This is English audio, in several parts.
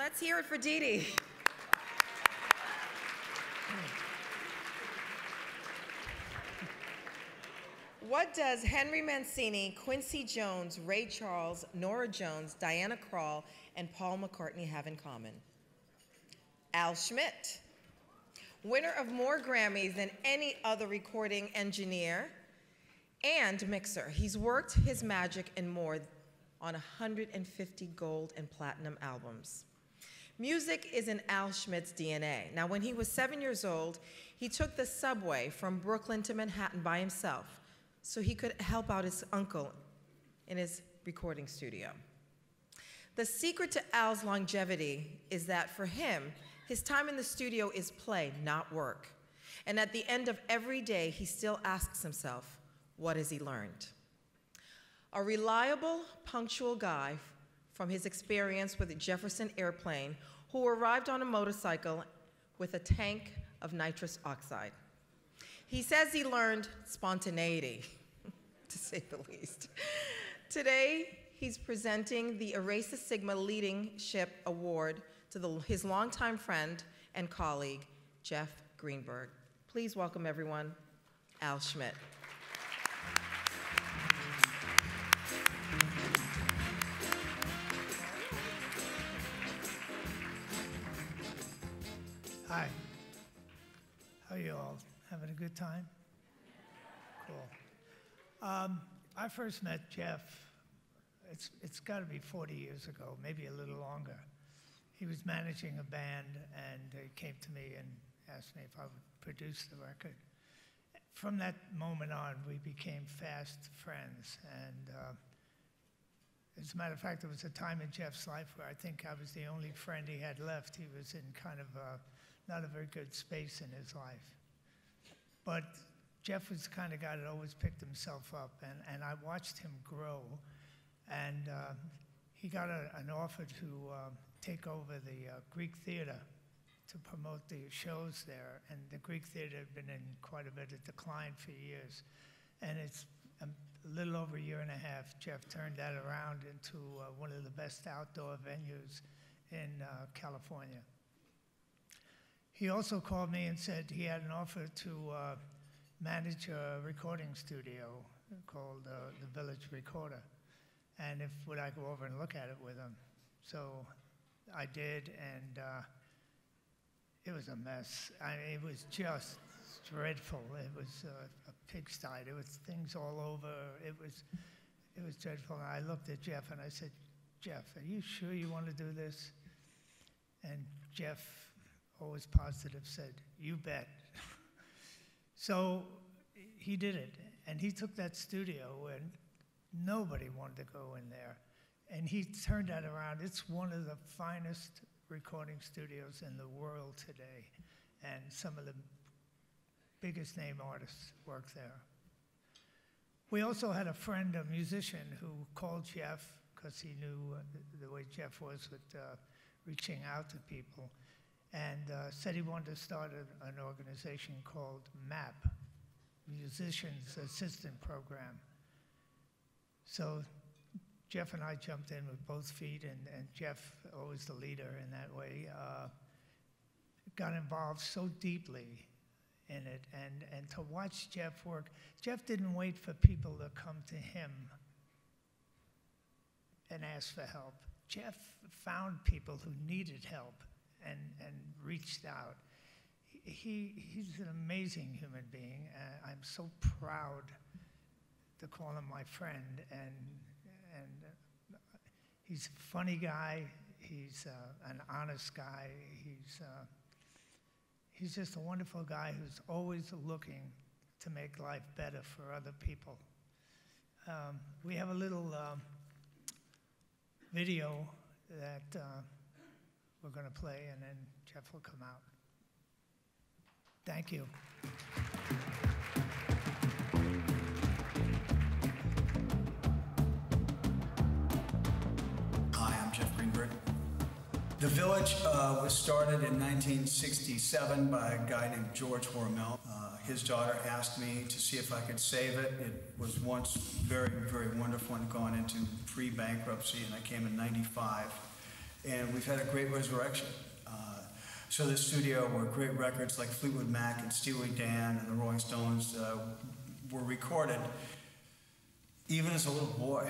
Let's hear it for Didi. What does Henry Mancini, Quincy Jones, Ray Charles, Norah Jones, Diana Krall, and Paul McCartney have in common? Al Schmitt, winner of more Grammys than any other recording engineer and mixer. He's worked his magic in more on 150 gold and platinum albums. Music is in Al Schmitt's DNA. Now, when he was 7 years old, he took the subway from Brooklyn to Manhattan by himself so he could help out his uncle in his recording studio. The secret to Al's longevity is that for him, his time in the studio is play, not work. And at the end of every day, he still asks himself, what has he learned? A reliable, punctual guy from his experience with the Jefferson Airplane, who arrived on a motorcycle with a tank of nitrous oxide. He says he learned spontaneity, to say the least. Today, he's presenting the Erase the Stigma Leadership Award to his longtime friend and colleague, Jeff Greenberg. Please welcome everyone, Al Schmitt. Hi. How are you all? Having a good time? Cool. I first met Jeff, it's got to be 40 years ago, maybe a little longer. He was managing a band, and he came to me and asked me if I would produce the record. From that moment on, we became fast friends, and as a matter of fact, there was a time in Jeff's life where I think I was the only friend he had left. He was in kind of not a very good space in his life. But Jeff was the kind of guy that always picked himself up, and I watched him grow, and he got an offer to take over the Greek Theater to promote the shows there, and the Greek Theater had been in quite a bit of decline for years. And it's a little over a year and a half, Jeff turned that around into one of the best outdoor venues in California. He also called me and said he had an offer to manage a recording studio called the Village Recorder, and would I go over and look at it with him. So I did, and it was a mess. I mean, it was just dreadful. It was a pigsty. There was things all over. It was dreadful. And I looked at Jeff and I said, Jeff, are you sure you want to do this? And Jeff, always positive, said, you bet. So he did it, and he took that studio, and nobody wanted to go in there. And he turned that around. It's one of the finest recording studios in the world today, and some of the biggest name artists work there. We also had a friend, a musician, who called Jeff, because he knew the way Jeff was with reaching out to people, and said he wanted to start an organization called MAP, Musicians Assistant Program. So Jeff and I jumped in with both feet, and Jeff, always the leader in that way, got involved so deeply in it, and to watch Jeff work. Jeff didn't wait for people to come to him and ask for help. Jeff found people who needed help and reached out. He's an amazing human being. I'm so proud to call him my friend, and he's a funny guy. He's an honest guy. He's just a wonderful guy who's always looking to make life better for other people. We have a little video that we're going to play, and then Jeff will come out. Thank you. Hi, I'm Jeff Greenberg. The Village was started in 1967 by a guy named George Hormel. His daughter asked me to see if I could save it. It was once very, very wonderful and gone into pre-bankruptcy, and I came in '95. and we've had a great resurrection. So this studio where great records like Fleetwood Mac and Steely Dan and the Rolling Stones were recorded, even as a little boy,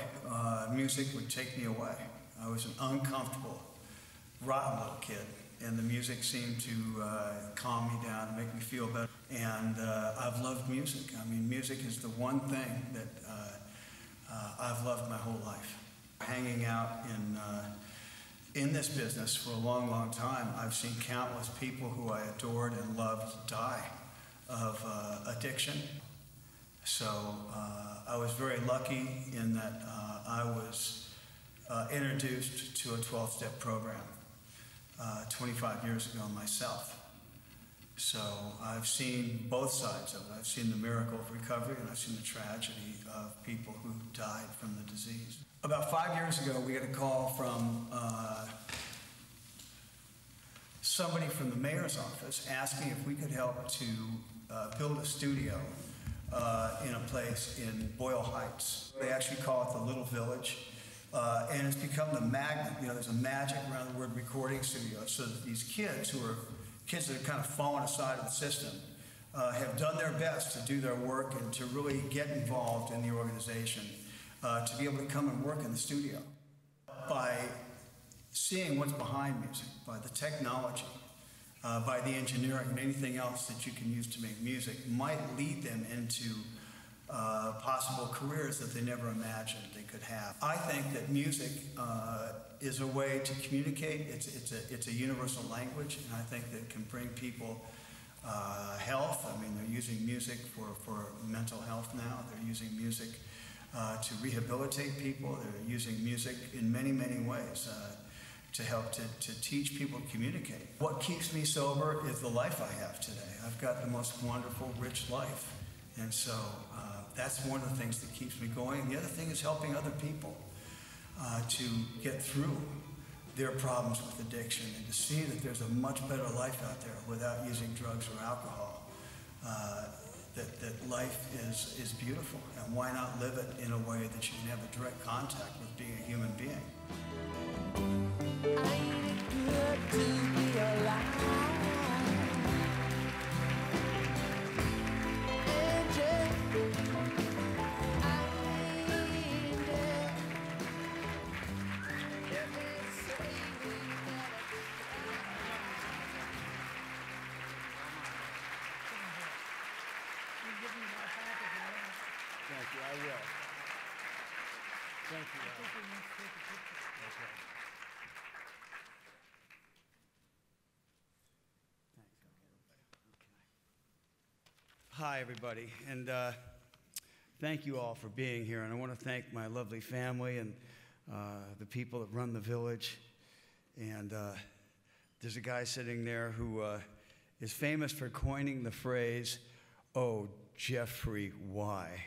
music would take me away. I was an uncomfortable, rotten little kid, and the music seemed to calm me down and make me feel better. And I've loved music. I mean, music is the one thing that I've loved my whole life. Hanging out in this business for a long, long time, I've seen countless people who I adored and loved die of addiction. So I was very lucky in that I was introduced to a 12-step program 25 years ago myself. So I've seen both sides of it. I've seen the miracle of recovery, and I've seen the tragedy of people who died from the disease. About 5 years ago, we got a call from somebody from the mayor's office asking if we could help to build a studio in a place in Boyle Heights. They actually call it the Little Village, and it's become the magnet. You know, there's a magic around the word recording studio, so that these kids who are kids that are kind of fallen aside of the system have done their best to do their work and to really get involved in the organization, to be able to come and work in the studio. By seeing what's behind music, by the technology, by the engineering and anything else that you can use to make music, might lead them into possible careers that they never imagined they could have. I think that music is a way to communicate. It's a universal language, and I think that it can bring people health. I mean, they're using music for mental health now. They're using music to rehabilitate people. They're using music in many, many ways to help to teach people to communicate. What keeps me sober is the life I have today. I've got the most wonderful, rich life. And so that's one of the things that keeps me going. And the other thing is helping other people to get through their problems with addiction and to see that there's a much better life out there without using drugs or alcohol. That life is beautiful, and why not live it in a way that you can have a direct contact with being a human being. Ain't good to be alive. Thank you, I will. Thank you. Okay. Hi, everybody, and thank you all for being here. And I want to thank my lovely family and the people that run the village. And there's a guy sitting there who is famous for coining the phrase, "Oh, Jeffrey, why?"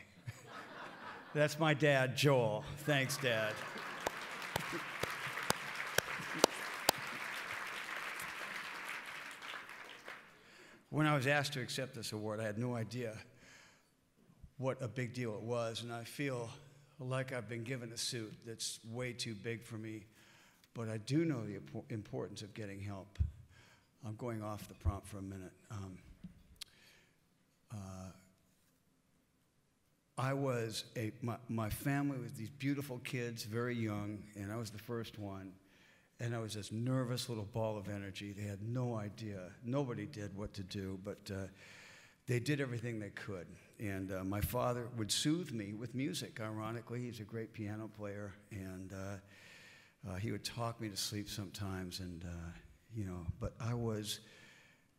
That's my dad, Joel. Thanks, Dad. When I was asked to accept this award, I had no idea what a big deal it was, and I feel like I've been given a suit that's way too big for me, but I do know the importance of getting help. I'm going off the prompt for a minute. My family was these beautiful kids, very young, and I was the first one. And I was this nervous little ball of energy. They had no idea. Nobody did what to do, but they did everything they could. And my father would soothe me with music, ironically. He's a great piano player, and he would talk me to sleep sometimes. And, but I was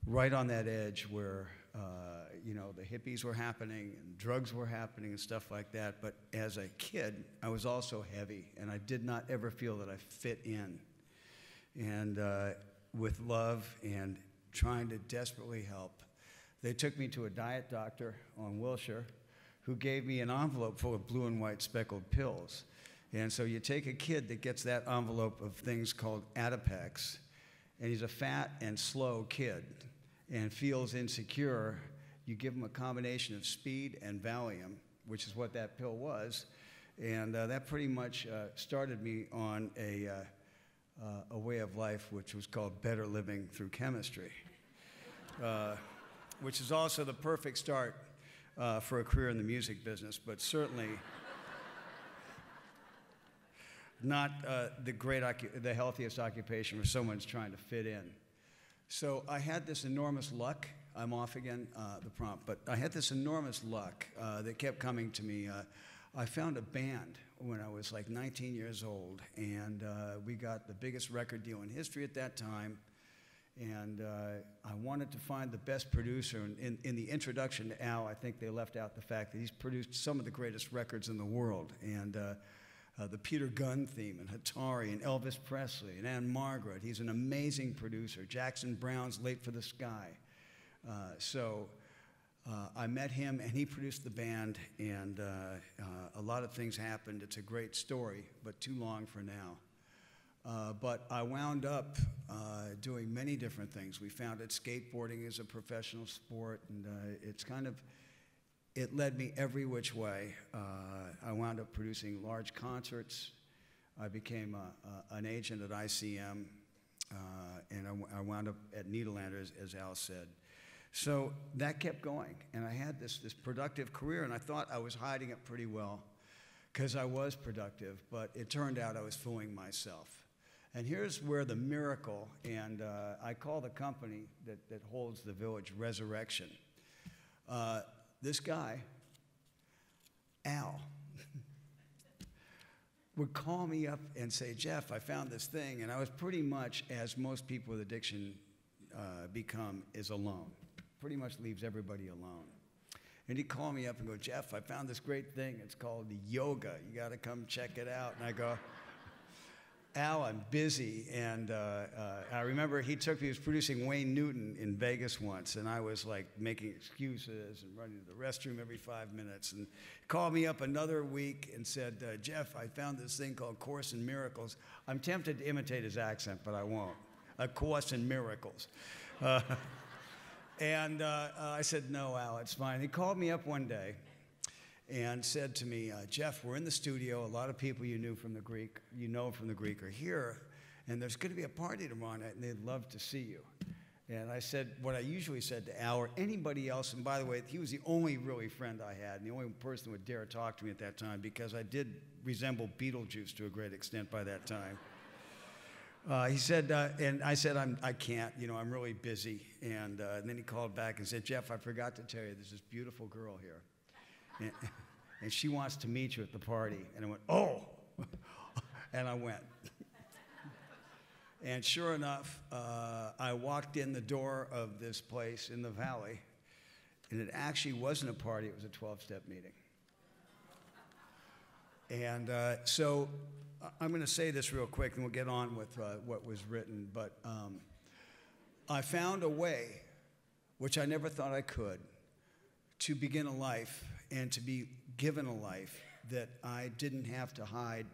right on that edge where, the hippies were happening and drugs were happening and stuff like that. But as a kid, I was also heavy, and I did not ever feel that I fit in. And with love and trying to desperately help, they took me to a diet doctor on Wilshire who gave me an envelope full of blue and white speckled pills. And so you take a kid that gets that envelope of things called Adipex, and he's a fat and slow kid and feels insecure. You give him a combination of speed and Valium, which is what that pill was, and that pretty much started me on a a way of life which was called Better Living Through Chemistry, which is also the perfect start for a career in the music business, but certainly not the healthiest occupation where someone's trying to fit in. So I had this enormous luck. I'm off again, the prompt, but I had this enormous luck that kept coming to me. I found a band when I was like 19 years old, and we got the biggest record deal in history at that time, and I wanted to find the best producer. And in the introduction to Al, I think they left out the fact that he's produced some of the greatest records in the world, and the Peter Gunn theme, and Hatari, and Elvis Presley, and Anne Margaret. He's an amazing producer. Jackson Browne's Late for the Sky. So I met him, and he produced the band, and a lot of things happened. It's a great story, but too long for now. But I wound up doing many different things. We founded skateboarding as a professional sport, and it led me every which way. I wound up producing large concerts. I became an agent at ICM, and I wound up at Nederlander, as Al said. So that kept going, and I had this productive career, and I thought I was hiding it pretty well because I was productive, but it turned out I was fooling myself. And here's where the miracle, and I call the company that holds the Village Resurrection. This guy, Al, would call me up and say, Jeff, I found this thing, and I was pretty much, as most people with addiction become, is alone. Pretty much leaves everybody alone. And he'd call me up and go, Jeff, I found this great thing. It's called yoga. You got to come check it out. And I go, Al, I'm busy. And I remember he was producing Wayne Newton in Vegas once, and I was like making excuses and running to the restroom every 5 minutes. And he called me up another week and said, Jeff, I found this thing called Course in Miracles. I'm tempted to imitate his accent, but I won't. A Course in Miracles. And I said, no, Al, it's fine. He called me up one day and said to me, Jeff, we're in the studio. A lot of people you know from the Greek are here, and there's going to be a party tomorrow night, and they'd love to see you. And I said what I usually said to Al or anybody else, and by the way, he was the only really friend I had, and the only person who would dare talk to me at that time, because I did resemble Beetlejuice to a great extent by that time. He said, and I said, I can't, I'm really busy. And then he called back and said, Jeff, I forgot to tell you, there's this beautiful girl here. And she wants to meet you at the party. And I went, oh! And I went. And sure enough, I walked in the door of this place in the valley, and it actually wasn't a party, it was a 12-step meeting. And so I'm going to say this real quick, and we'll get on with what was written. But I found a way, which I never thought I could, to begin a life and to be given a life that I didn't have to hide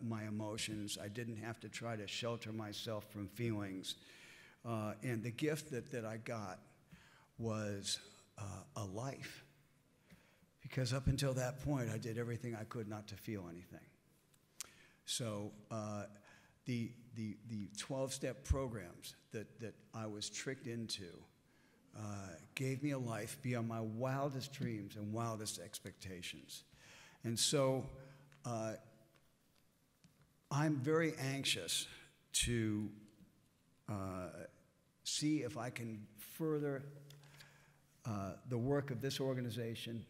my emotions. I didn't have to try to shelter myself from feelings. And the gift that I got was a life. Because up until that point, I did everything I could not to feel anything. So the 12-step programs that I was tricked into gave me a life beyond my wildest dreams and wildest expectations. And so I'm very anxious to see if I can further the work of this organization.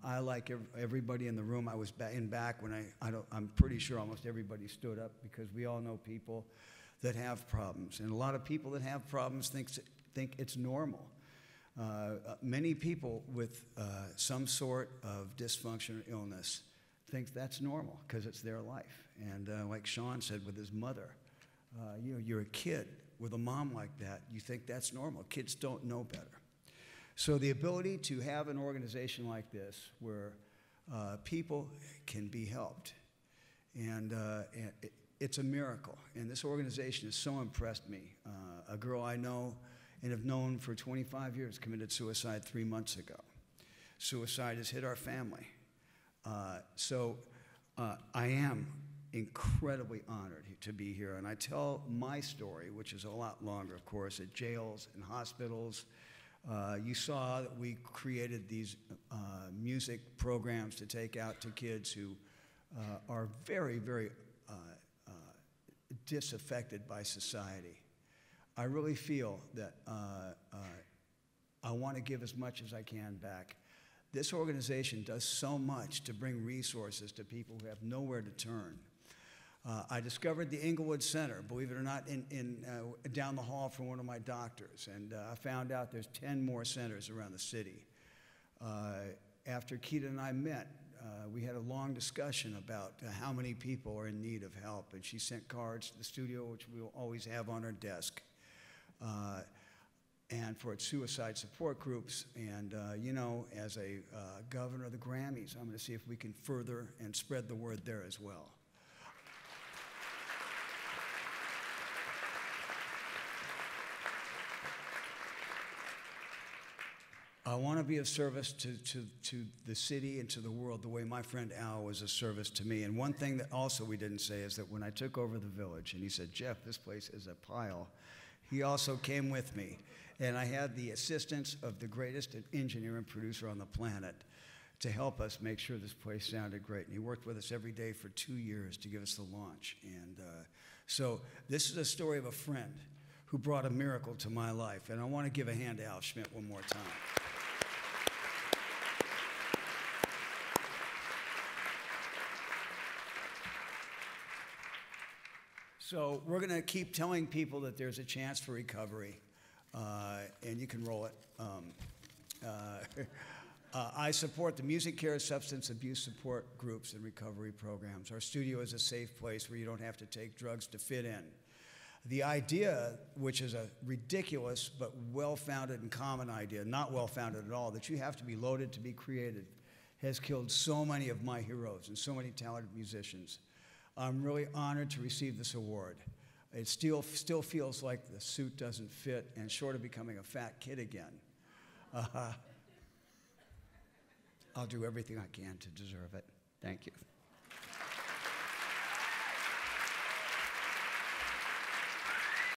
I, like everybody in the room, I was back when I'm pretty sure almost everybody stood up, because we all know people that have problems. And a lot of people that have problems think it's normal. Many people with some sort of dysfunction or illness think that's normal because it's their life. And like Sean said with his mother, you're a kid with a mom like that, you think that's normal. Kids don't know better. So the ability to have an organization like this where people can be helped, and it's a miracle. And this organization has so impressed me. A girl I know and have known for 25 years committed suicide 3 months ago. Suicide has hit our family. So I am incredibly honored to be here. And I tell my story, which is a lot longer, of course, at jails and hospitals. You saw that we created these music programs to take out to kids who are very, very disaffected by society. I really feel that I want to give as much as I can back. This organization does so much to bring resources to people who have nowhere to turn. I discovered the Inglewood Center, believe it or not, down the hall from one of my doctors, and I found out there's 10 more centers around the city. After Keita and I met, we had a long discussion about how many people are in need of help, and she sent cards to the studio, which we will always have on our desk, and for its suicide support groups. And, you know, as a governor of the Grammys, I'm going to see if we can further and spread the word there as well. I want to be of service to the city and to the world the way my friend Al was of service to me. And one thing that also we didn't say is that when I took over the village, and he said, Jeff, this place is a pile, he also came with me. And I had the assistance of the greatest engineer and producer on the planet to help us make sure this place sounded great. And he worked with us every day for 2 years to give us the launch. And so this is a story of a friend who brought a miracle to my life. And I want to give a hand to Al Schmitt one more time. So we're going to keep telling people that there's a chance for recovery, and you can roll it. I support the music care, substance abuse support groups and recovery programs. Our studio is a safe place where you don't have to take drugs to fit in. The idea, which is a ridiculous but well-founded and common idea, not well-founded at all, that you have to be loaded to be created, has killed so many of my heroes and so many talented musicians. I'm really honored to receive this award. It still feels like the suit doesn't fit, and short of becoming a fat kid again. I'll do everything I can to deserve it. Thank you.